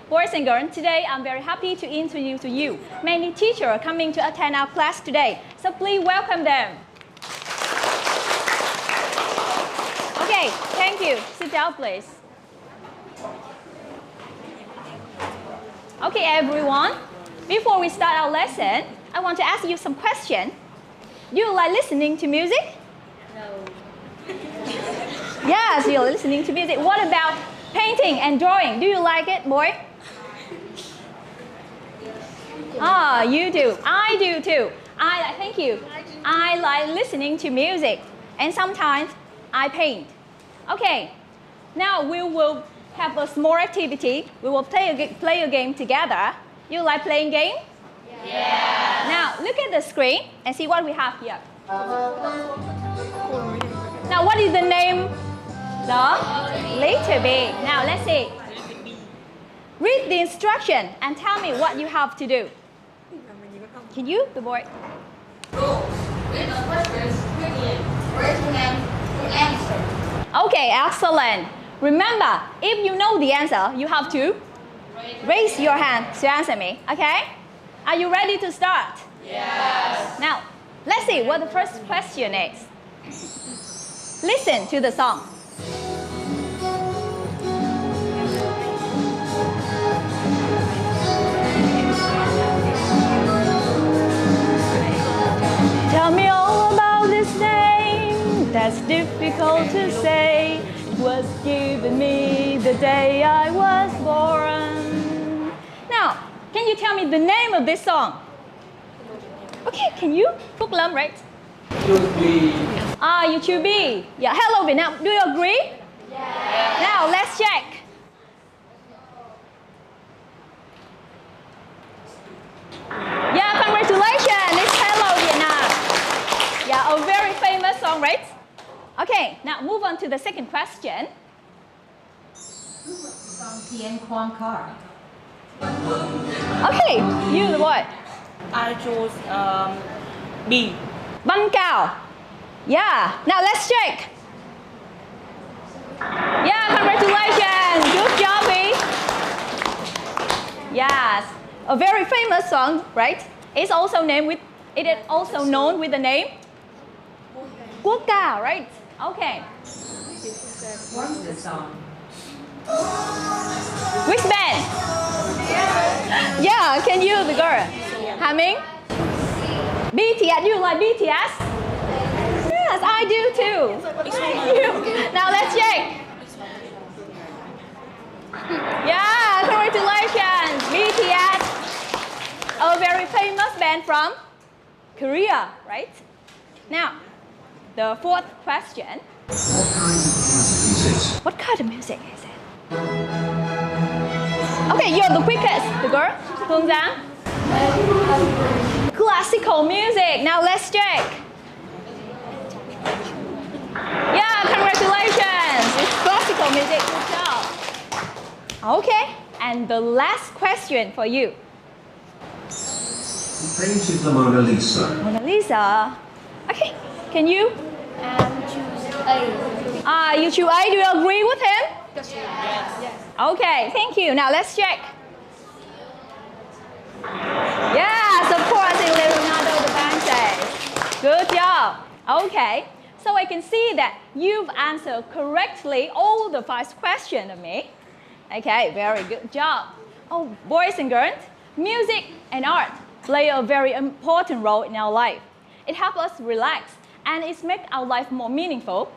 Boys and girls, today I'm very happy to introduce to you many teachers are coming to attend our class today. So please welcome them. Okay, thank you. Sit down, please. Okay, everyone. Before we start our lesson, I want to ask you some questions. Do you like listening to music? No. Yes, you're listening to music. What about painting and drawing? Do you like it, boy? Ah, you do. I do too. Thank you. I like listening to music, and sometimes I paint. Okay, now we will have a small activity. We will play a game together. You like playing game? Yeah. Now look at the screen and see what we have here. Now what is the name? The letter B. Now let's see. Read the instruction and tell me what you have to do. Can you, the boy? Read the questions quickly. Raise your hand to answer. Okay, excellent. Remember, if you know the answer, you have to raise your hand to answer me, okay? Are you ready to start? Yes. Now, let's see what the first question is. Listen to the song. Tell me all about this name that's difficult to say. It was given me the day I was born. Now, can you tell me the name of this song? Okay, can you? Phúc Lâm, right? YouTube. YouTube. Yeah, hello Vietnam. Do you agree? Yes. Now, let's check. Yeah, congratulations. It's Hello Vietnam. Yeah, a very famous song, right? Okay, now move on to the second question. Tien Quang Car. Okay, you the boy. I chose B. Băng Cao. Yeah, now let's check. Yeah, congratulations. Good job, B. Yes, a very famous song, right? It's also known with the name Quốc ca, right? Okay. What's the song? Which band? Yeah, can you, the girl? Hà Minh? BTS, do you like BTS? Yes, I do too. Thank you. Now let's check. Yeah, congratulations. BTS, a very famous band from Korea, right? Now, the fourth question. What kind of music is it? Okay, you're the quickest, the girl. Hương Giang. Classical music. Now let's check. Yeah, congratulations. It's classical music. Good job. Okay, and the last question for you. Who painted the Mona Lisa? Mona Lisa. Okay, can you? Choose A. You choose A. Do you agree with him? Yes. Okay, thank you. Now let's check. Yes, of course, it's Leonardo da Vinci. Good job. Okay, so I can see that you've answered correctly all the 5 questions of me. Okay, very good job. Oh, boys and girls, music and art play a very important role in our life. It helps us relax and it makes our life more meaningful.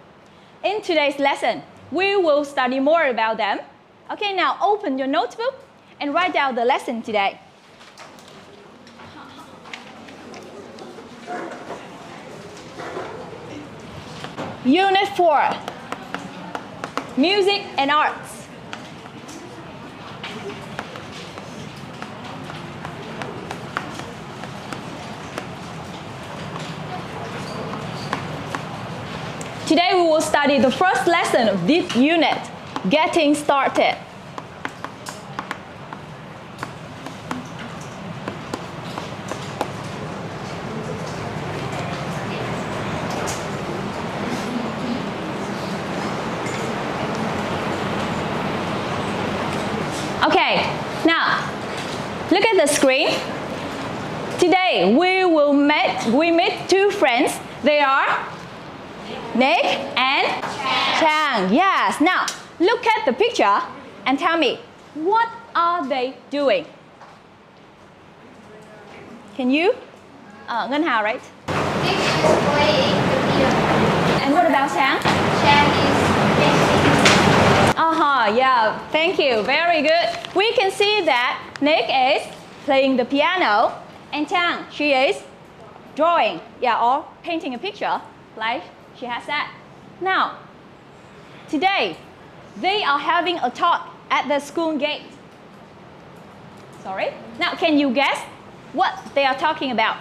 In today's lesson, we will study more about them. Okay, now open your notebook and write down the lesson today. Unit 4, Music and Arts. Today we will study the first lesson of this unit, Getting Started. the screen. Today we meet two friends. They are Nick and Chang. Yes. Now look at the picture and tell me, what are they doing? Can you? Ngân Hà, right? Nick is playing the piano. And what about Chang? Chang is dancing. Yeah, thank you. Very good. We can see that Nick is playing the piano and Chang, she is drawing, or painting a picture like she has that. Now, today, they are having a talk at the school gate. Sorry? Now, can you guess what they are talking about?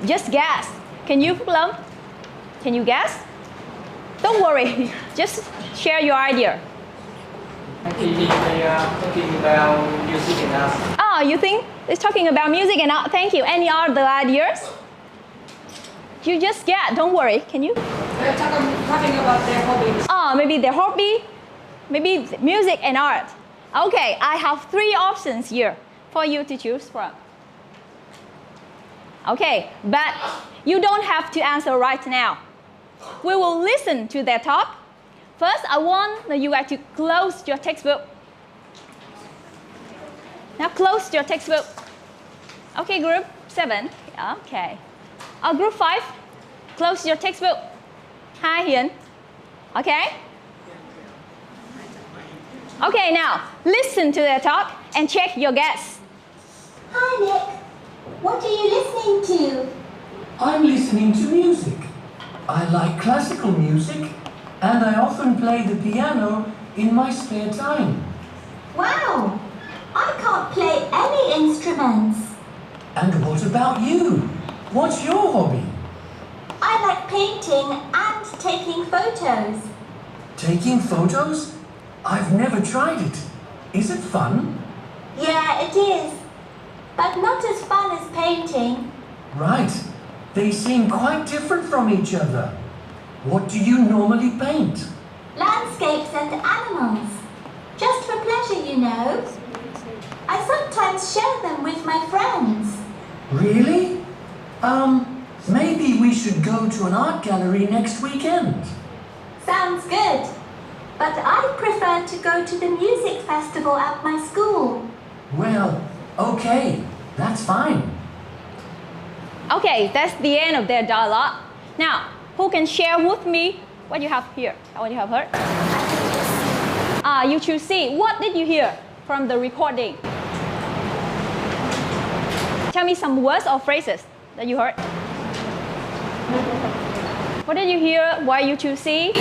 Just guess. Can you, Phúc Lâm? Can you guess? Don't worry, just share your idea. I think they are talking about music and art. You think it's talking about music and art? Thank you. Any other ideas? You just get, don't worry. Can you? They're talking about their hobbies. Maybe their hobby, maybe music and art. Okay, I have 3 options here for you to choose from. Okay, but you don't have to answer right now. We will listen to their talk. First, I want you guys to close your textbook. Now close your textbook. Okay, group 7. Okay. Group 5, close your textbook. Hi, Hiền. Okay? Okay, now listen to their talk and check your guess. Hi, Nick. What are you listening to? I'm listening to music. I like classical music, and I often play the piano in my spare time. Wow! I can't play any instruments. And what about you? What's your hobby? I like painting and taking photos. Taking photos? I've never tried it. Is it fun? Yeah, it is. But not as fun as painting. Right. They seem quite different from each other. What do you normally paint? Landscapes and animals. Just for pleasure, you know. I sometimes share them with my friends. Really? Maybe we should go to an art gallery next weekend. Sounds good. But I prefer to go to the music festival at my school. Well, okay. That's fine. Okay, that's the end of their dialogue. Now, who can share with me what you have here, what you have heard? You choose C. What did you hear from the recording? Tell me some words or phrases that you heard. What did you hear? Why you choose C?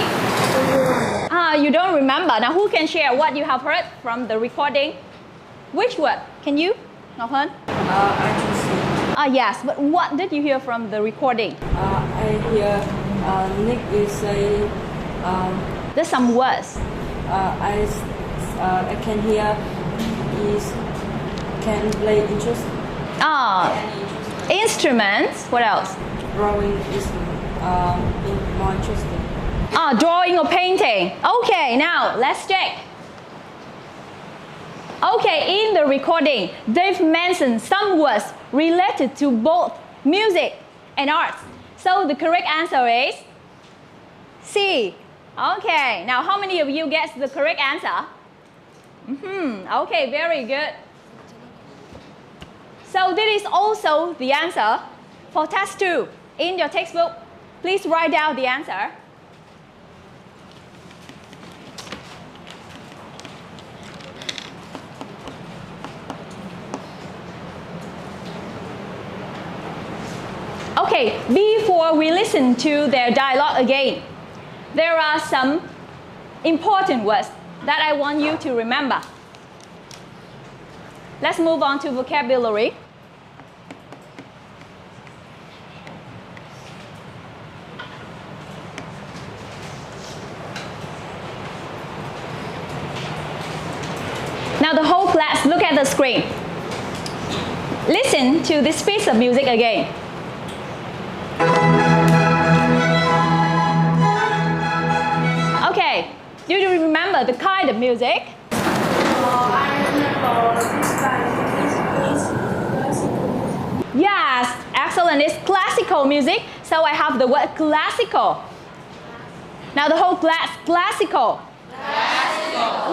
You don't remember. Now, who can share what you have heard from the recording? Which word? Can you, Ngọc Hân? I choose C. Yes, but what did you hear from the recording? I hear Nick is say. There's some words. I can hear he can play instruments. Instruments. What else? Drawing is more interesting. Drawing or painting. Okay, now let's check. Okay, in the recording, they've mentioned some words related to both music and arts. So the correct answer is C. Okay, now how many of you guessed the correct answer? Okay, very good. So this is also the answer for test 2. In your textbook, please write down the answer. Okay, before we listen to their dialogue again, there are some important words that I want you to remember. Let's move on to vocabulary. Now the whole class, look at the screen. Listen to this piece of music again. Okay, do you remember the kind of music? I remember Yes, excellent. It's classical music. So I have the word classical. Now the whole class, classical.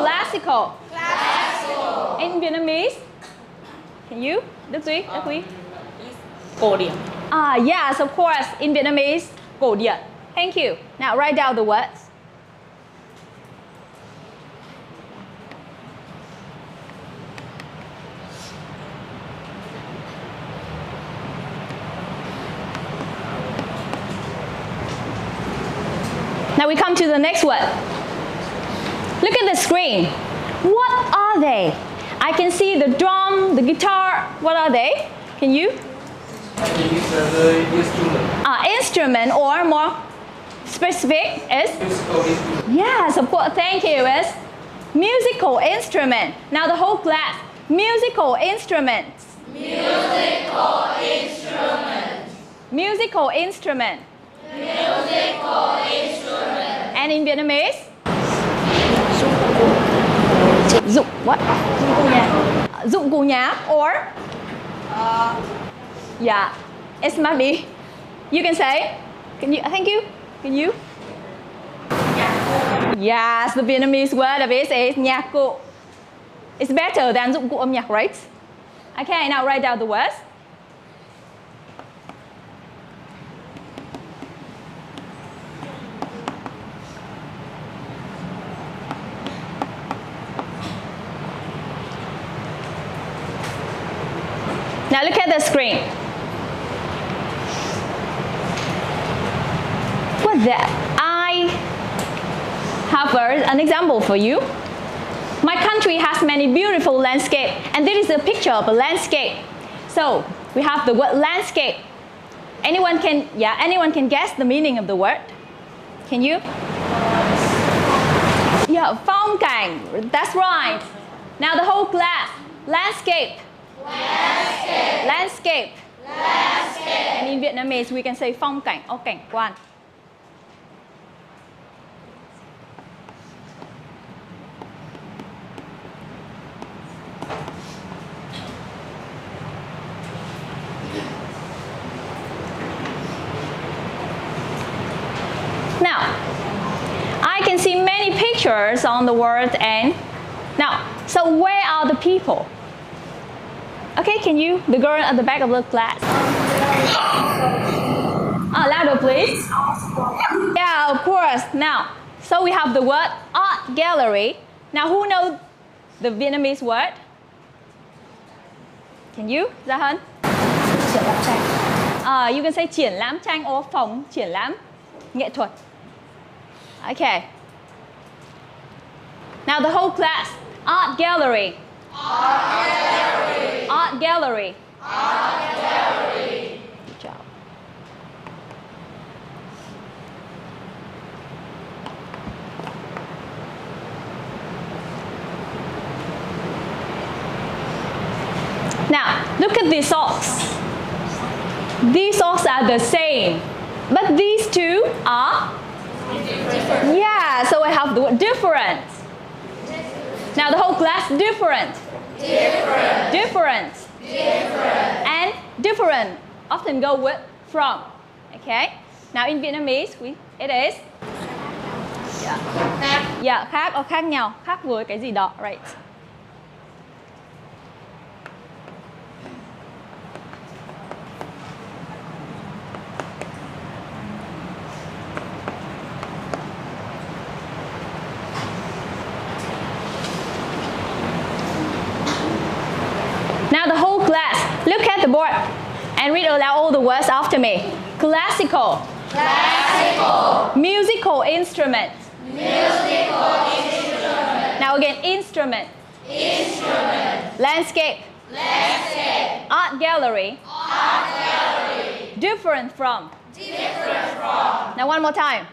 Classical. In Vietnamese, can you? Đức Duy, Đức Quý. Cổ điển. Yes, of course. In Vietnamese, cổ điển. Thank you. Now write down the words. Now we come to the next word. Look at the screen. What are they? I can see the drum, the guitar. What are they? Can you? It's the instrument. Instrument, or more specific is? Musical instrument. Yes, of course. Thank you. Is musical instrument. Now the whole class. Musical instruments. Musical instrument. Musical instrument. Musical instrument. And in Vietnamese? Dụng what? Dụng cụ nhạc. Dụng cụ nhạc, or? Yeah, it might be. You can say. Can you? Thank you. Can you? Yes, the Vietnamese word of it is nhạc cụ. It's better than dụng cụ âm nhạc, right? Okay, now write down the words. Now look at the screen. What's that? I have an example for you. My country has many beautiful landscapes, and this is a picture of a landscape. So we have the word landscape. Anyone can guess the meaning of the word? Can you? Yeah, phong cảnh. That's right. Now the whole class. Landscape. Landscape. Landscape. Landscape. And in Vietnamese we can say phong cảnh or cảnh quan. Now, I can see many pictures on the word and now, so where are the people? Okay, can you, the girl at the back of the class? Louder please. Yeah, of course. Now, so we have the word art gallery. Now, who knows the Vietnamese word? Can you, Gia Hân? You can say triển lãm tranh or phòng triển lãm nghệ thuật. Okay. Now the whole class, art gallery. Art gallery. Art gallery. Art gallery. Good job. Now, look at these socks. These socks are the same, but these two are different. Yeah, so I have the word different. Now the whole class, different. Different. Different. Different. And different often go with from. Okay. Now in Vietnamese, it is khác or khác nhau, khác với cái gì đó, right? Now the whole class, look at the board and read aloud all the words after me. Classical. Classical. Musical instrument. Musical instrument. Now again, instrument. Instrument. Landscape. Landscape. Art gallery. Art gallery. Different from. Different from. Now one more time.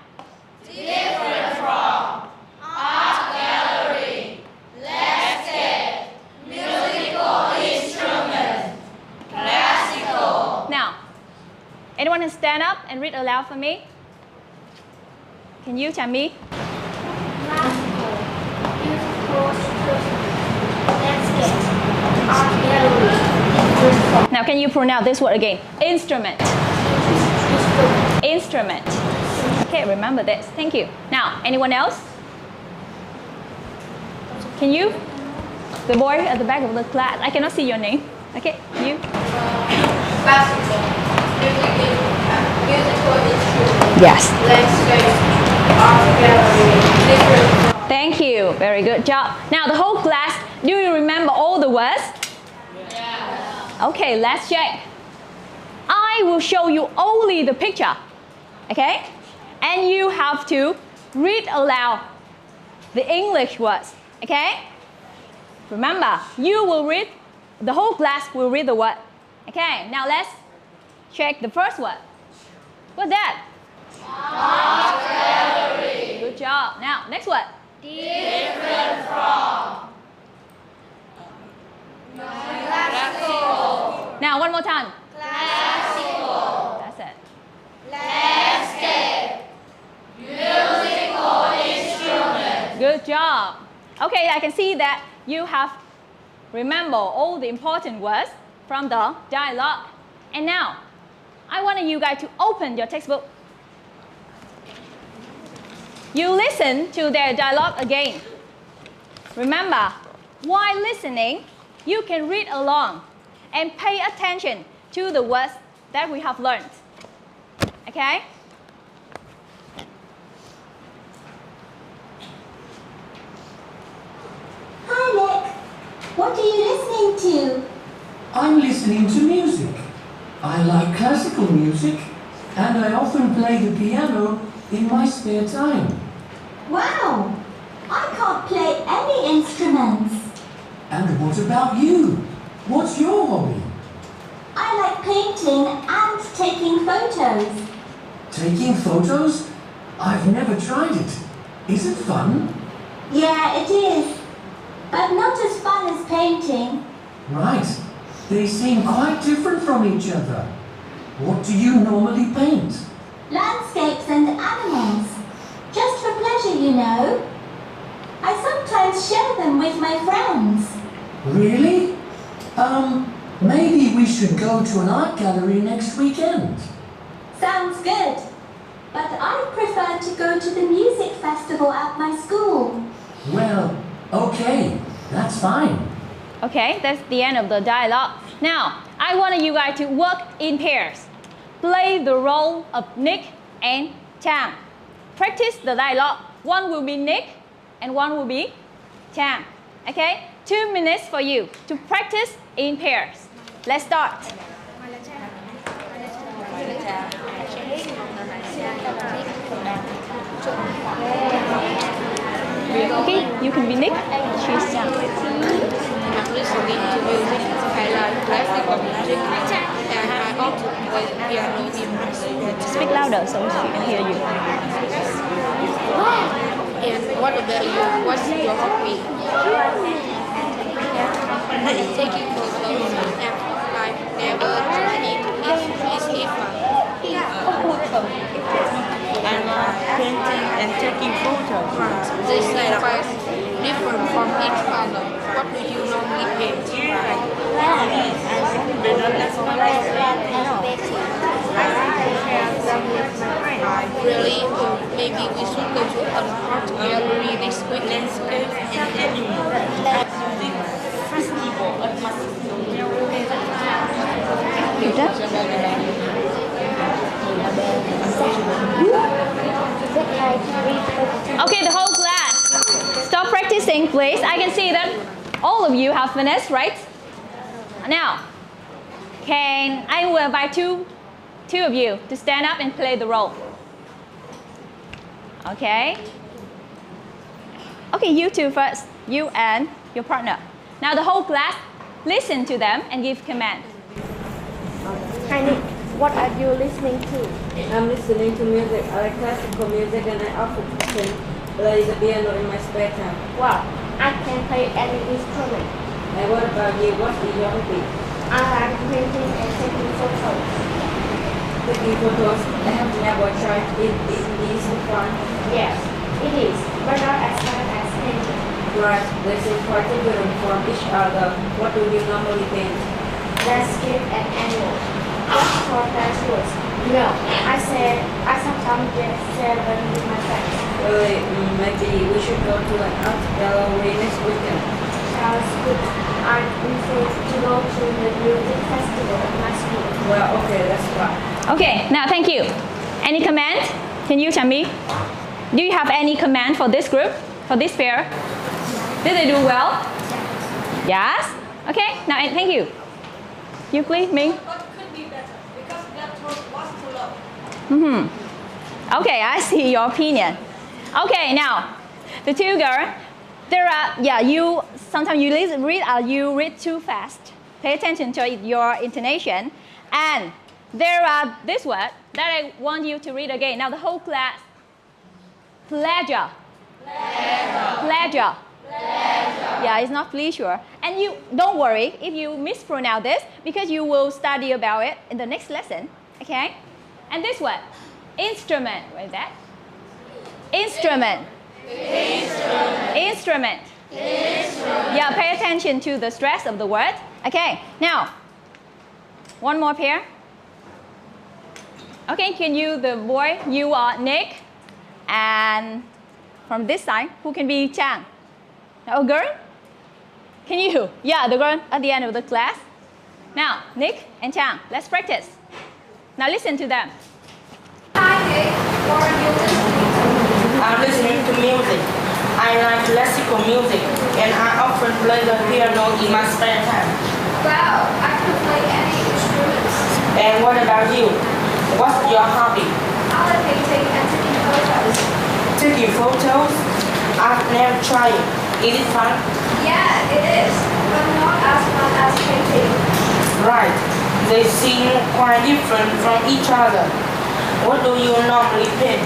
Different from. Art gallery. Landscape. Musical instrument. Classical. Now, anyone can stand up and read aloud for me? Can you, Chami? Classical. Musical instrument. Landscape. Now, can you pronounce this word again? Instrument. Instrument. Okay, remember this. Thank you. Now, anyone else? Can you? The boy at the back of the class. I cannot see your name. Okay, you. Classical. Musical instrument. Yes. Landscape. Art gallery. Literature. Thank you. Very good job. Now, the whole class, do you remember all the words? Yeah. Okay, let's check. I will show you only the picture. Okay? And you have to read aloud the English words. Okay? Remember, you will read, the whole class will read the word. Okay, now let's check the first word. What's that? Auxiliary. Good job. Now, next word. Different from. Classical. Now, one more time. Classical. That's it. Landscape. Musical instrument. Good job. Okay, I can see that you have remembered all the important words from the dialogue. And now, I want you guys to open your textbook. You listen to their dialogue again. Remember, while listening, you can read along and pay attention to the words that we have learned. Okay? Hi, Nick. What are you listening to? I'm listening to music. I like classical music, and I often play the piano in my spare time. Wow! I can't play any instruments. And what about you? What's your hobby? I like painting and taking photos. Taking photos? I've never tried it. Is it fun? Yeah, it is. But not as fun as painting. Right. They seem quite different from each other. What do you normally paint? Landscapes and animals. Just for pleasure, you know. I sometimes share them with my friends. Really? Maybe we should go to an art gallery next weekend. Sounds good. But I prefer to go to the music festival at my school. Well, okay. That's fine. Okay, that's the end of the dialogue. Now, I want you guys to work in pairs. Play the role of Nick and Chang. Practice the dialogue. One will be Nick and one will be Chang. Okay? 2 minutes for you to practice in pairs. Let's start. Okay, you can be Nick. She's Chang. I'm listening to music. I like classical music, and I often play the piano in my spare time. Speak louder so she can hear you. And what about you? What's your hobby? Taking photos and I've never tried it. Is it fun? I like painting and taking photos. This is quite different from each other. What do you normally paint? Really? Maybe we should go to an art gallery next week. Okay, the whole class. Stop practicing, please. I can see that all of you have finished, right? Now, I will invite two of you to stand up and play the role. Okay? Okay, you two first. You and your partner. Now the whole class, listen to them and give command. Hi Nick, what are you listening to? I'm listening to music. I like classical music and I often play the piano in my spare time. Wow, I can play any instrument. And what about you? What is your hobby? I like painting and taking photos. Taking photos. I have never tried it. Is it fun? Yes, it is, but not as fun as painting. Right, they seem quite different from each other. What do you normally paint? landscape, and animals. Just for words. No, I said I sometimes get 7 with my friends. Maybe we should go to an art gallery next weekend. Sounds good. I prefer to go to the music festival at my school. Well, okay, that's fine. Okay, now thank you. Any comment? Can you tell me? Do you have any comment for this group, for this pair? Did they do well? Yes? Okay, now thank you. You please, Ming? But could be better because that was too low. Okay, I see your opinion. Okay, now the two girls. There are you sometimes you read too fast. Pay attention to your intonation. And there are this word that I want you to read again. Now the whole class. Pleasure. Pleasure. Yeah, it's not pleasure. And you don't worry if you mispronounce this because you will study about it in the next lesson. Okay? And this word, instrument. What is that? Instrument. Instrument. Yeah, pay attention to the stress of the word. Okay, now, one more pair. Okay, can you, the boy, you are Nick. And from this side, who can be Chang? Oh, girl? Can you? Yeah, the girl at the end of the class. Now, Nick and Chang, let's practice. Now listen to them. Hi Nick, what are you listening to? I'm listening to music. I like classical music, and I often play the piano in my spare time. Wow, I can play any instruments. And what about you? What's your hobby? I like painting and taking photos. Taking photos? I've never tried it. Is it fun? Yeah, it is, but not as fun as painting. Right. They seem quite different from each other. What do you normally paint?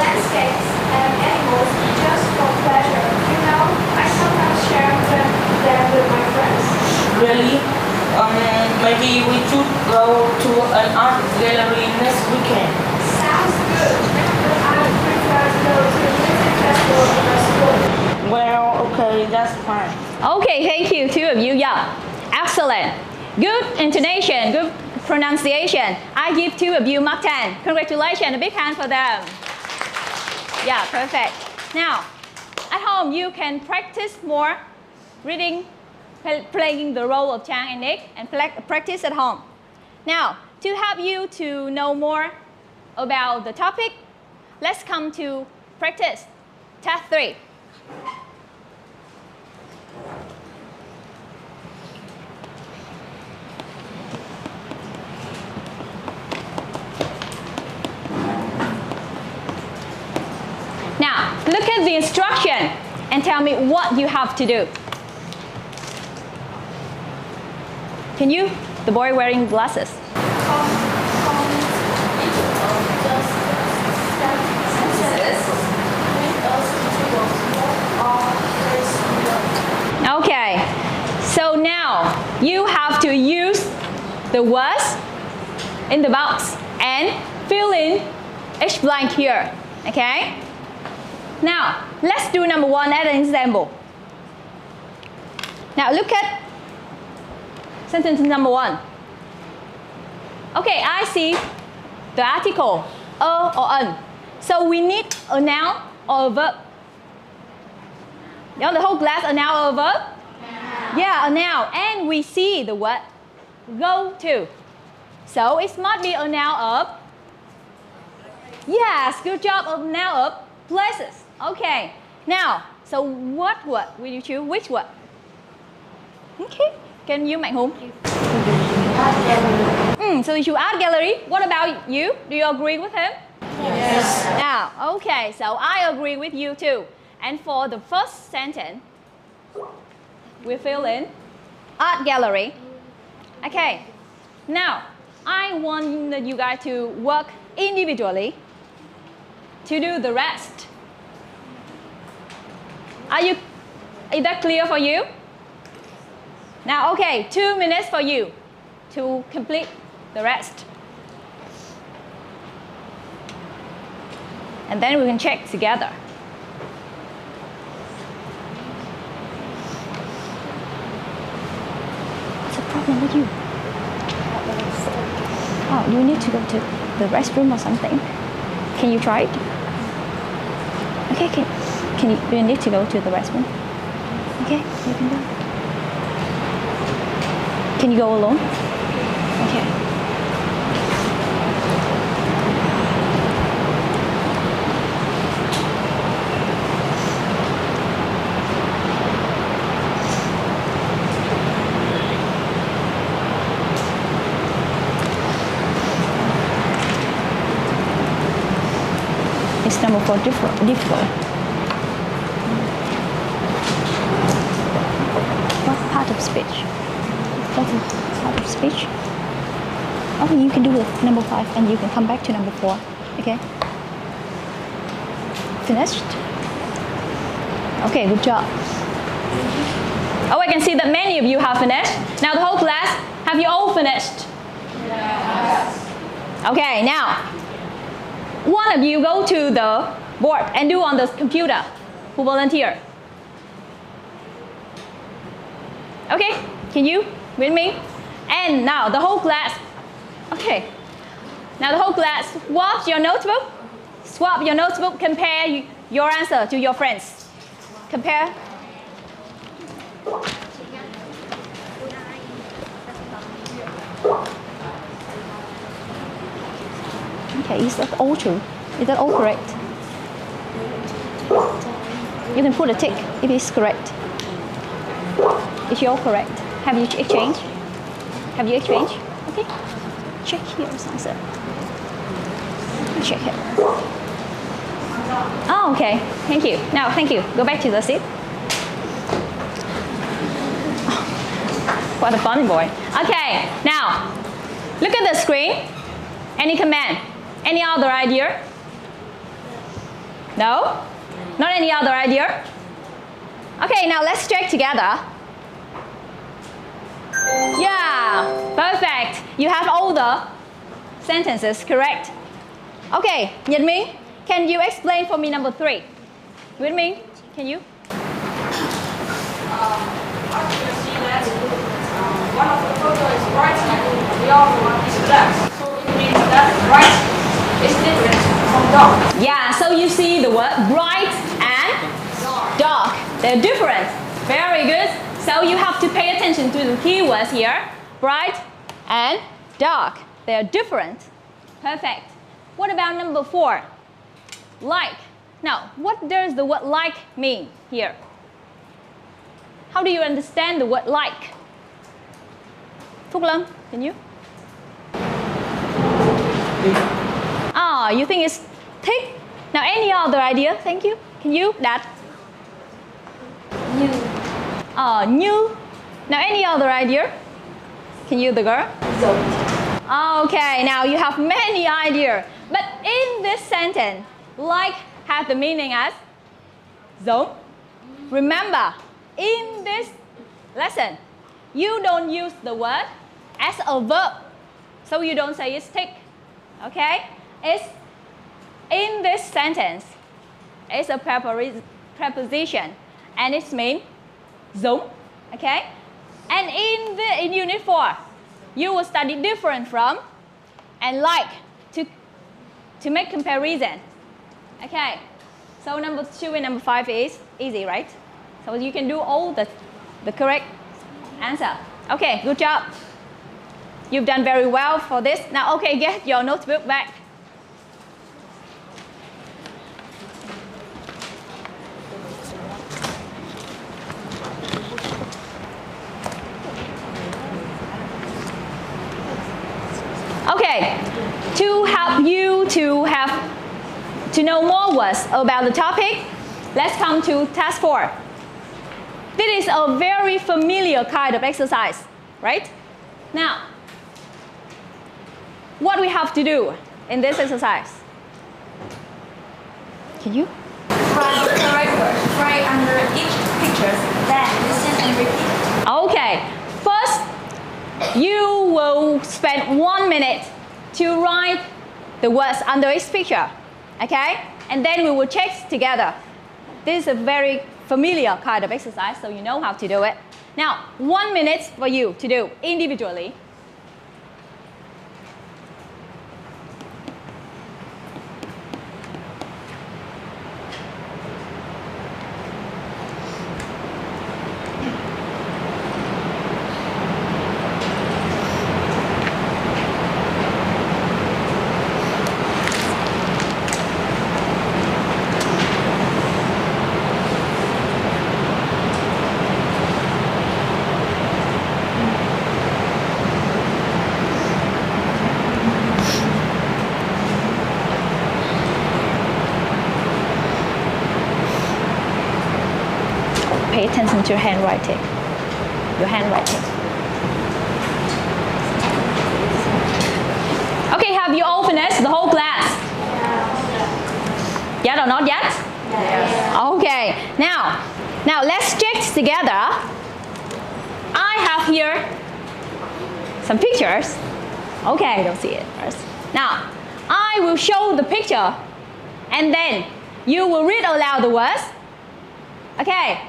Landscapes and animals just for pleasure. You know, I sometimes share them with my friends. Really? Maybe we should go to an art gallery next weekend. Sounds good, but I prefer to go to the music festival in my school. Well, okay, that's fine. Okay, thank you, two of you. Yeah, excellent. Good intonation, good pronunciation. I give two of you mark 10. Congratulations, a big hand for them. Yeah, perfect. Now, at home, you can practice more reading, playing the role of Chang and Nick, and practice at home. Now, to help you to know more about the topic, let's come to practice. Task 3. Now, look at the instruction and tell me what you have to do. Can you? The boy wearing glasses. Okay, so now you have to use the words in the box and fill in each blank here. Okay? Now, let's do number 1 as an example. Now, look at sentence number 1. Okay, I see the article, a or an. So we need a noun or a verb. You know, the whole class, a noun or a verb? Yeah, a noun. And we see the word go to. So it must be a noun of. Yes, good job, a noun of places. Okay, now, so what word will you choose? Which word? Okay, can you, Mạnh Hùng? So you choose art gallery. What about you? Do you agree with him? Yes. Now, okay, so I agree with you too. And for the first sentence, we fill in art gallery. Okay, now, I want you guys to work individually to do the rest. Is that clear for you? Now, okay, 2 minutes for you to complete the rest. And then we can check together. What's the problem with you? do you need to go to the restroom or something? Can you try it? Okay, do you need to go to the restroom? Okay, you can go. Can you go alone? Okay. It's number 4 difficult. What part of speech? What is part of speech? Oh, you can do it number 5 and you can come back to number 4. Okay? Finished? Okay, good job. Oh, I can see that many of you have finished. Now the whole class, have you all finished? Yes. Okay, now one of you go to the board and do on the computer. Who volunteer? Okay, can you with me? And now the whole class. Okay, now the whole class swap your notebook. Swap your notebook. Compare your answer to your friends. Compare. Okay, is that all true? Is that all correct? You can put a tick if it's correct. Is you all correct? Have you exchanged? Have you exchanged? Okay. Check here, answer. Check it. Oh, okay. Thank you. Now, thank you. Go back to the seat. What a fun boy. Okay. Now, look at the screen. Any command? Any other idea? No? Not any other idea? Okay, now let's check together. Yeah, perfect. You have all the sentences correct. Okay, Nhật Minh, can you explain for me number 3? Nguyễn Minh, can you? I can see that one of the photos is right and the other one is left. So it means that right is different from dark. Yeah, so you see the word bright and dark. They're different. Very good. So you have to pay attention to the keywords here. Bright and dark. They're different. Perfect. What about number 4? Like. Now, what does the word like mean here? How do you understand the word like? Phúc Lâm, can you? Ah, you think it's thích? Now, any other idea? Thank you. Can you? Đạt? Như. Như. Now, any other idea? Can you, the girl? Giống. Okay, now you have many ideas. But in this sentence, like has the meaning as giống. Remember, in this lesson, you don't use the word as a verb. So you don't say it's thích. Okay? It's in this sentence. It's a preposition. And it means giống. Okay? And in unit 4, you will study different from and like to make comparison. Okay? So number 2 and number 5 is easy, right? So you can do all the correct answer. Okay, good job. You've done very well for this. Now, okay, get your notebook back. Okay, to help you to know more words about the topic, let's come to task 4. This is a very familiar kind of exercise, right? Now, what we have to do in this exercise? Can you? Write the correct word right under each picture, then listen and repeat. Okay, first, you will spend 1 minute to write the words under each picture, okay? And then we will check together. This is a very familiar kind of exercise, so you know how to do it. Now, 1 minute for you to do individually. pay attention to your handwriting. Your handwriting. Okay, have you all finished the whole class? Yes or not yet? Yes. Okay, now let's check together. I have here some pictures. Okay, don't see it first. Now, I will show the picture and then you will read aloud the words. Okay.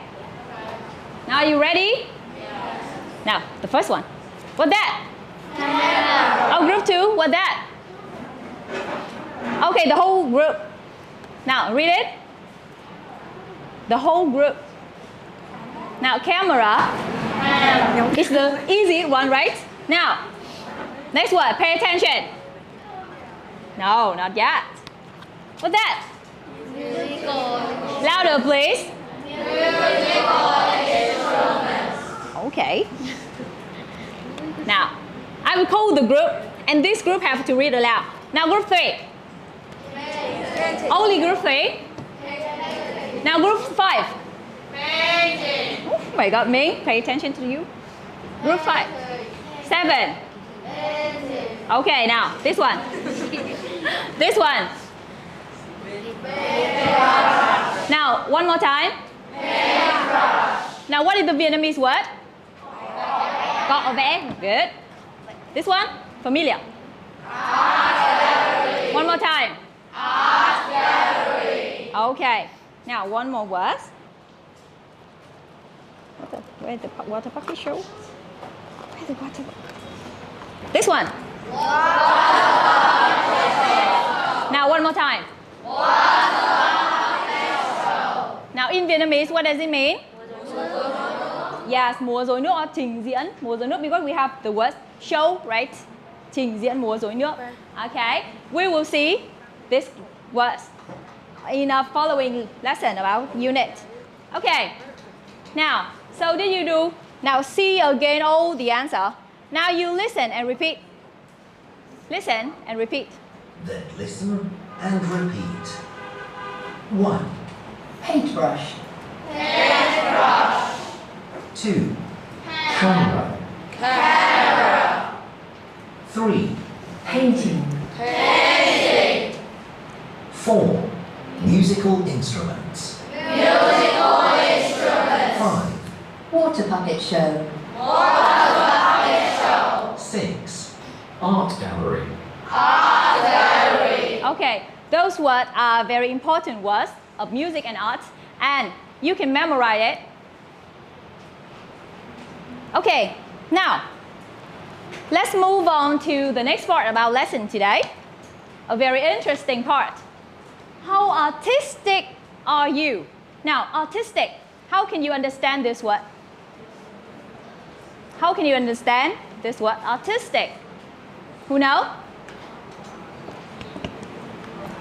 Now, are you ready? Yes. Now, the first one. What's that? Camera. Oh, group 2. What's that? Okay, the whole group. Now, read it. The whole group. Now, camera. It's the easy one, right? Now, next word. Pay attention. No, not yet. What's that? Musical. Louder, please. Musical instruments. Okay. Now, I will call the group, and this group have to read aloud. Now, group 3. Only group 3. Now, group 5. Oh my God, Ming, pay attention to you. Group 5. 7. Okay, now, this one. This one. Now, one more time. Now, what is the Vietnamese word? Có vẽ. Good. This one? Familiar. One more time. Okay. Now, one more word. Where's the water bucket show? Where's the water bucket? This one. Now, one more time. Now, in Vietnamese, what does it mean? Yes, múa rối nước or trình diễn. Múa rối nước because we have the word show, right? Trình diễn múa rối nước. Okay, we will see this words in our following lesson about unit. Okay, now, so did you do? Now see again all the answer. Now you listen and repeat. Listen and repeat. Then listen and repeat. 1. Paintbrush. Paintbrush. 2. Camera. Camera. 3. Painting. Painting. 4. Musical instruments. Musical instruments. 5. Water puppet show. Water puppet show. 6. Art gallery. Art gallery. Okay, those words are very important words of music and art, and you can memorize it. Okay, now let's move on to the next part about lesson today. A very interesting part. How artistic are you? Now, artistic, how can you understand this word? How can you understand this word, artistic? Who know?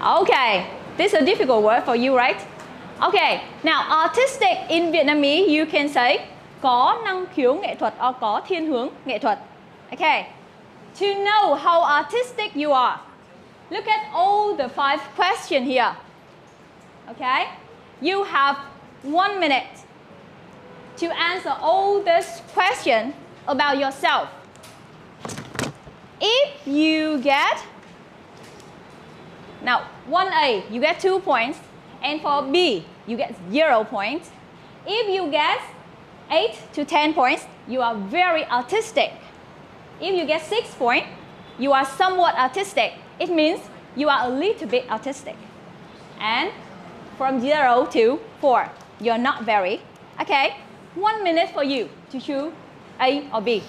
Okay, this is a difficult word for you, right? Okay, now artistic in Vietnamese, you can say có năng khiếu nghệ thuật or có thiên hướng nghệ thuật. Okay, to know how artistic you are, look at all the 5 questions here. Okay, you have 1 minute to answer all this question about yourself. If you get, now 1A, you get 2 points, and for B, you get 0 points. If you get 8 to 10 points, you are very artistic. If you get 6 points, you are somewhat artistic. It means you are a little bit artistic. And from 0 to 4, you're not very. Okay, 1 minute for you to choose A or B.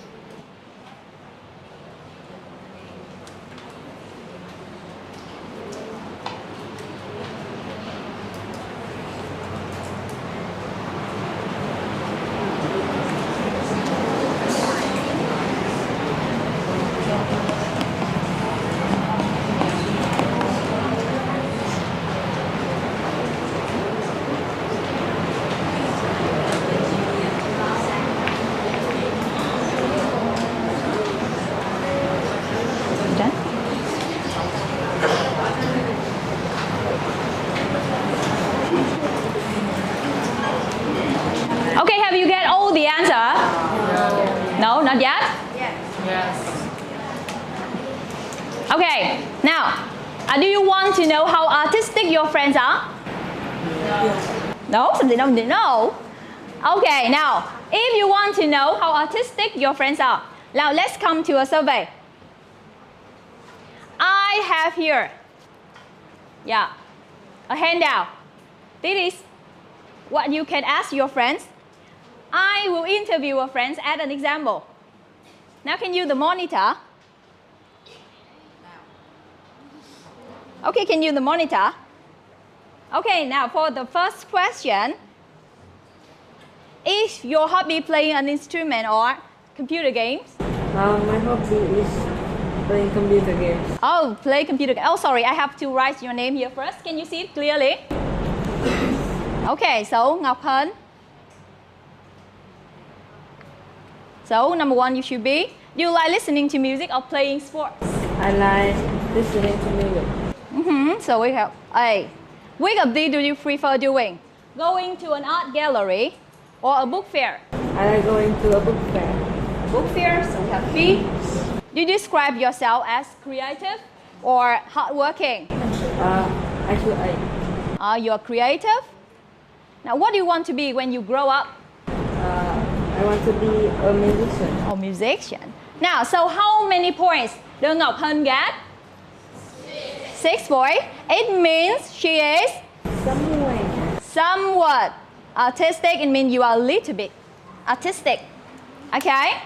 Okay, now, do you want to know how artistic your friends are? No, something don't know. Okay, now, if you want to know how artistic your friends are, now let's come to a survey. I have here, a handout. This is what you can ask your friends. I will interview your friends as an example. Now can you use the monitor? Okay, can you use the monitor? Okay, now for the first question. Is your hobby playing an instrument or computer games? My hobby is playing computer games. Oh, play computer games. Oh, sorry, I have to write your name here first. Can you see it clearly? Okay, so Ngọc Hân. So number one, you should be. Do you like listening to music or playing sports? I like listening to music. So we have A. Which of these do you prefer doing? Going to an art gallery or a book fair? I like going to a book fair. Book fair, so we have B. Do you describe yourself as creative or hardworking? Actually, You're creative. Now, what do you want to be when you grow up? I want to be a musician. A musician. Now, so how many points does Ngọc Hân get? 6 points. It means she is somewhat artistic. It means you are a little bit artistic. Okay?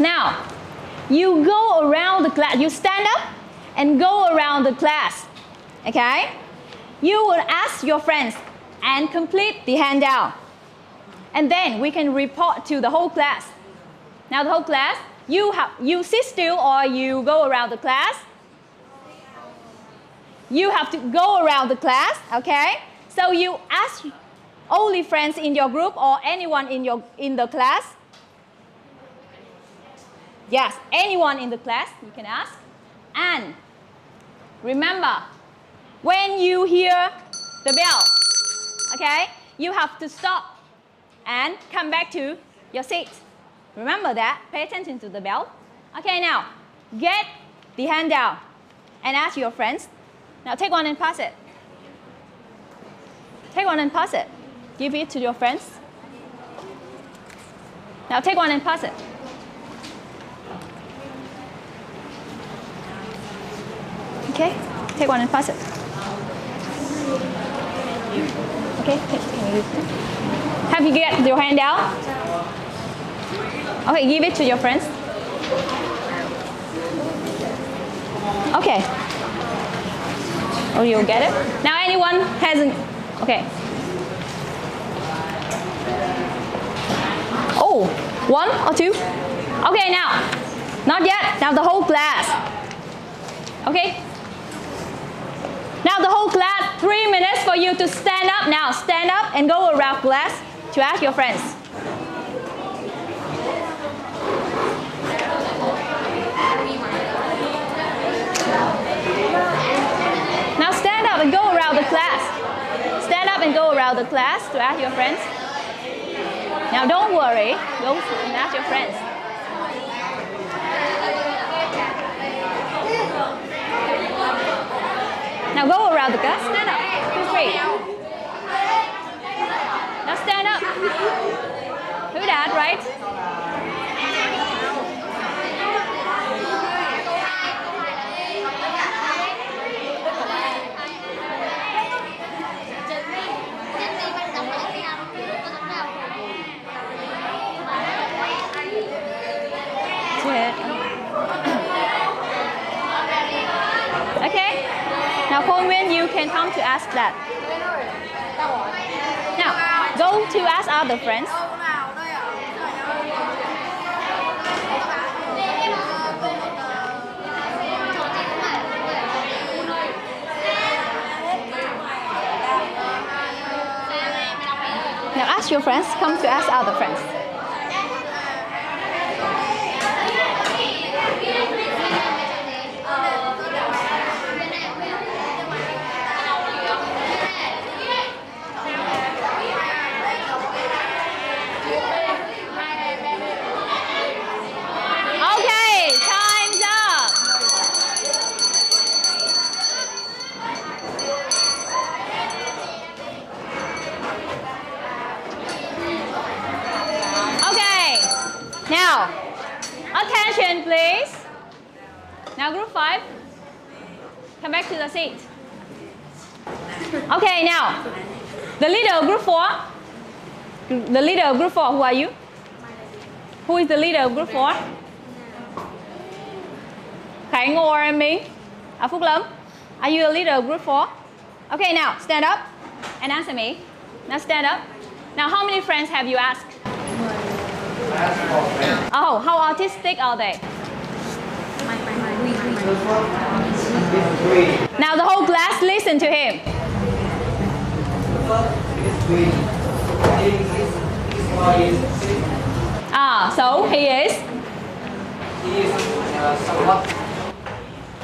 Now, you go around the class. You stand up and go around the class. Okay? You will ask your friends and complete the handout. And then we can report to the whole class. Now the whole class, you sit still or you go around the class. You have to go around the class, okay? So you ask only friends in your group or anyone in the class. Yes, anyone in the class you can ask. And remember, when you hear the bell, okay, you have to stop and come back to your seat. Remember that. Pay attention to the bell. Okay, now, get the handout and ask your friends. Now take one and pass it. Take one and pass it. Give it to your friends. Now take one and pass it. Okay, take one and pass it. Okay, have you get your handout? Okay, give it to your friends. Okay. Oh, you'll get it? Now anyone hasn't, okay. Oh, 1 or 2? Okay, now, not yet, now the whole class. Okay? Now the whole class, 3 minutes for you to stand up. Now stand up and go around class to ask your friends. Now stand up and go around the class. Stand up and go around the class to ask your friends. Now don't worry, go and ask your friends. Now go around the class, stand up, 2, 3. Now stand up. Do that, right? Okay? Now, Khôn Nguyên, you can come to ask that. Now, go to ask other friends. Now, ask your friends, come to ask other friends. Now, attention please. Now group 5, come back to the seat. Okay, now, the leader of group 4. The leader of group 4, who are you? Who is the leader of group 4? Khải Ngô or Minh? Phúc Lâm? Are you a leader of group 4? Okay, now stand up and answer me. Now stand up. Now, how many friends have you asked? Oh, how autistic are they? Now the whole class listen to him. So he is? He is somewhat.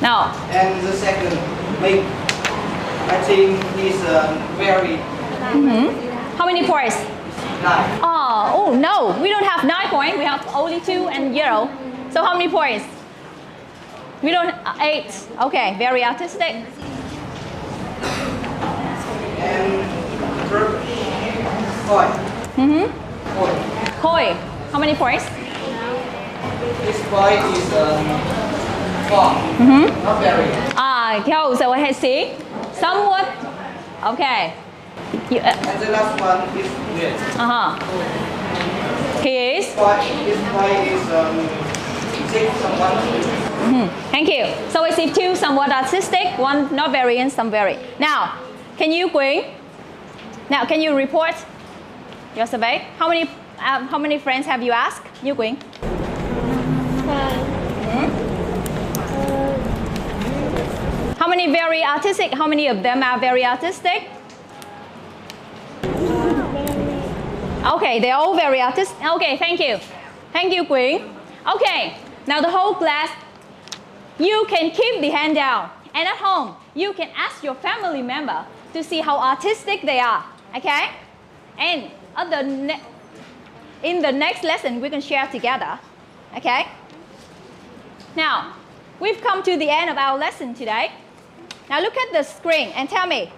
No. And the second, Minh, I think he's very. How many points? 9. Oh no, we don't have 9 points. We have only 2 and 0. So how many points? We don't 8. Okay, very artistic. And third, Khôi. Khôi. How many points? This boy is 4. Not very. So I see. Somewhat. Okay. And the last one is good. He is? This boy is 6, somewhat. Thank you. So I see 2 somewhat artistic, 1 not very and some very. Now, can you Quỳnh? Now, can you report your survey? How many friends have you asked? You Quỳnh? How many very artistic? How many of them are very artistic? Okay, they're all very artistic. Okay, thank you. Thank you, Quỳnh. Okay, now the whole class, you can keep the hand down. And at home, you can ask your family member to see how artistic they are. Okay? And in the next lesson, we can share together. Okay? Now, we've come to the end of our lesson today. Now look at the screen and tell me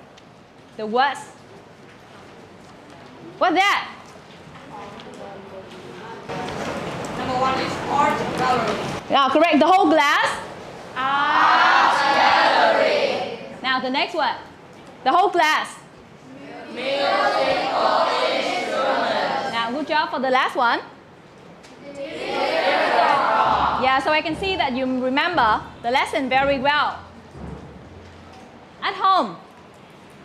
the words. What's that? Number 1 is art gallery. Yeah, correct. The whole class? Art gallery. Now the next one. The whole class? Musical instrument. Now good job for the last one. Yeah, so I can see that you remember the lesson very well. At home,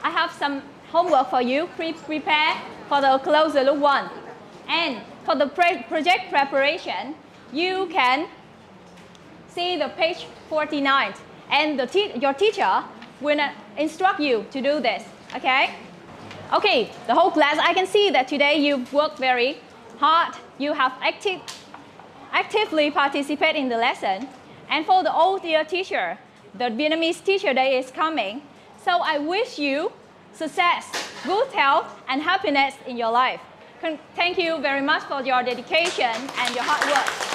I have some homework for you. Prepare for the closer look 1. And for the project preparation, you can see the page 49. And your teacher will instruct you to do this. Okay? Okay, the whole class, I can see that today you've worked very hard. You have actively participated in the lesson. And for the old year teacher, the Vietnamese Teacher Day is coming. So I wish you success, good health, and happiness in your life. Thank you very much for your dedication and your hard work.